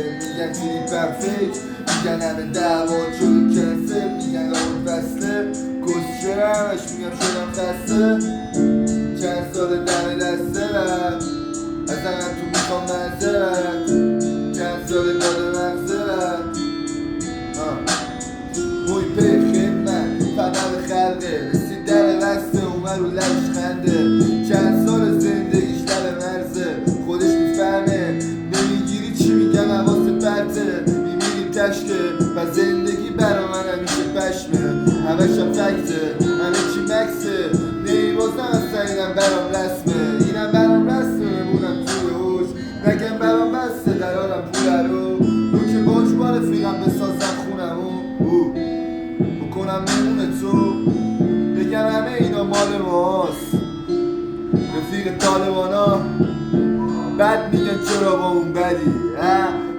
میگن تریپم فکر، میگن همه دعوا جلو کنسل، میگن لابد وصله کسچرمش، میگم شدم خسته چند سال دم دسته رد ازم تو میخوام منظرت چند سال داده مغزرت موی پی خدمت فقط خلقه رسید در وسته اومد رو لبش خنده چند سال زندگیش لب مرزه خودش میفهمه نمیگیری چی میگم حواست پرته میبینی تشکه و زندگی برا من همیشه پشمه همشم فکته همه چی مکسه نیبازم از سریدم برام رسمه اینم برام رسمه بمونم توی هوش نگم برام بسته درارم پوله رو که باش با رفیقم بسازم خونمو بکنم نمونه تو بگم همه اینا مال ماست رفیق طالبانا بد میگن چرا با اون بدی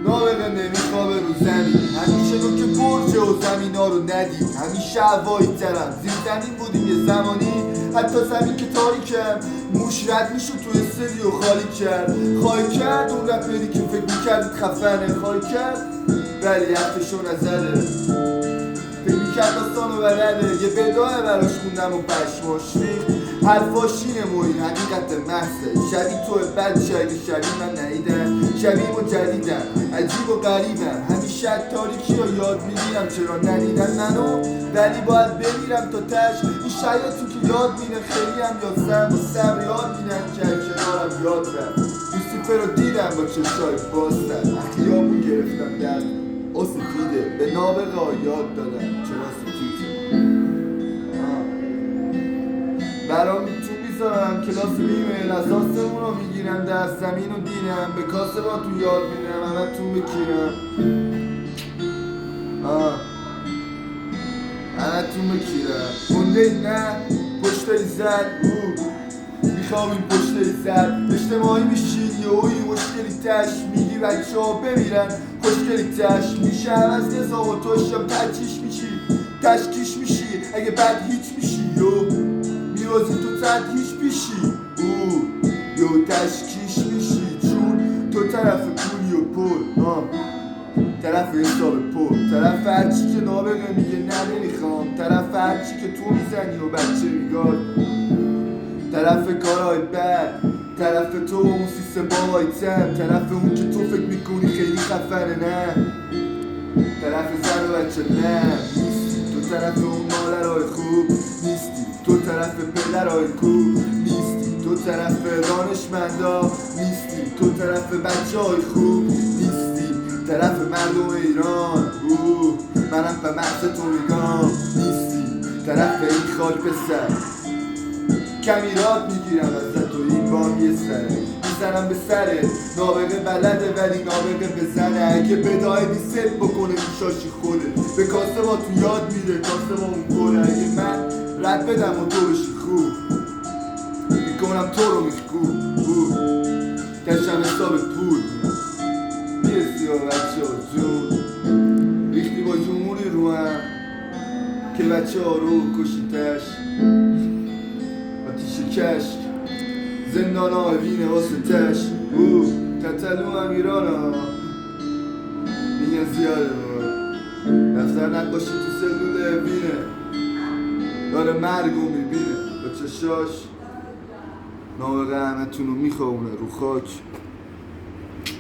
نابغه نمیخوابه رو زمین همیشه رو که برجه و زمین ها رو ندید همیشه هوایی ترم زیر زمین بودیم یه زمانی حتی زمین که تاریکم موش رد میشد توی استدیو خالی کرد خواهی کرد اون رپری که فکر میکردید خفنه خواهی کرد ولی حرفشو نزده فکر میکرد داستانو بلده یه بدایه براش خوندم و پشماش ریخت حرفاشینه موین حقیقت محضه شبیه تو بد شاید شبیه من نیدم شبیه و جدیدم عجیب و غریبم همیشه تاریکی رو یاد میگیرم چرا ندیدن منو ولی باید بمیرم تا تش این شیاطی که یاد میره خیلی هم یادم و صبر یاد میدن که کنارم یاد رفت لوسیفر رو دیدم با چشای باستن اخیابو گرفتم در سفیده به نابغه یاد دادم چرا سفیده برام تو میذارم کلاس بیمه اساسمون رو میگیرم در زمین و دینم به کاسه با تو یاد میدم همه تو بکیرم همه تو بکیرم گنده نه پشتای زد میخوام این پشتای زد اجتماعی میشین یهویی مشکلی تش میگی بچه ها بمیرن خوشگلی تش میشه عوض نظام و توشم تچیش میشی تشکیش میشی اگه بد هیچ میشی میرازی تو تدهیش میشی یو تشکیش میشی چون تو طرف پولی و پول طرف حساب پول طرف هرچی که نابغه میگه نه نمیخوام طرف هرچی که تو میزنی و بچه میگاد طرف کارهای بد طرف تو و اون سیستم بابایتم طرف اون که تو فکر میکنی خیلی خفنه نه طرف زن و بچه نه تو طرف اون مادرهای خوب نیستی تو طرف پدرهای خوب نیستی تو طرف دانشمندا نیستی تو طرف بچه های خوب نیستی طرف مردم ایران منم به مغز تو میگم نیستی طرف این خاک پسر کمی راد میگیرم ازت و این بام یه سره میزنم به سره نابغه بلده ولی نابغه بزنه اگه بدای نیست بکنه میشاشی خوده به کاسه با تو یاد میده کاسه با اون کوره اگه من رد بدم و تو بشی خوب میکنم تو رو میخکوب کشم حساب پول میرسی با بچه ها جون ریختی با جمهوری رو هم که بچه ها رو کشیتش آتیش کشک زندان ها بینه واسه تش تتلو هم ایران ها میگن زیاده دفتر نقاشی تو سلول بینه داره مرگو میبینه با چشاش نابغه همه تونو میخوونه رو خاک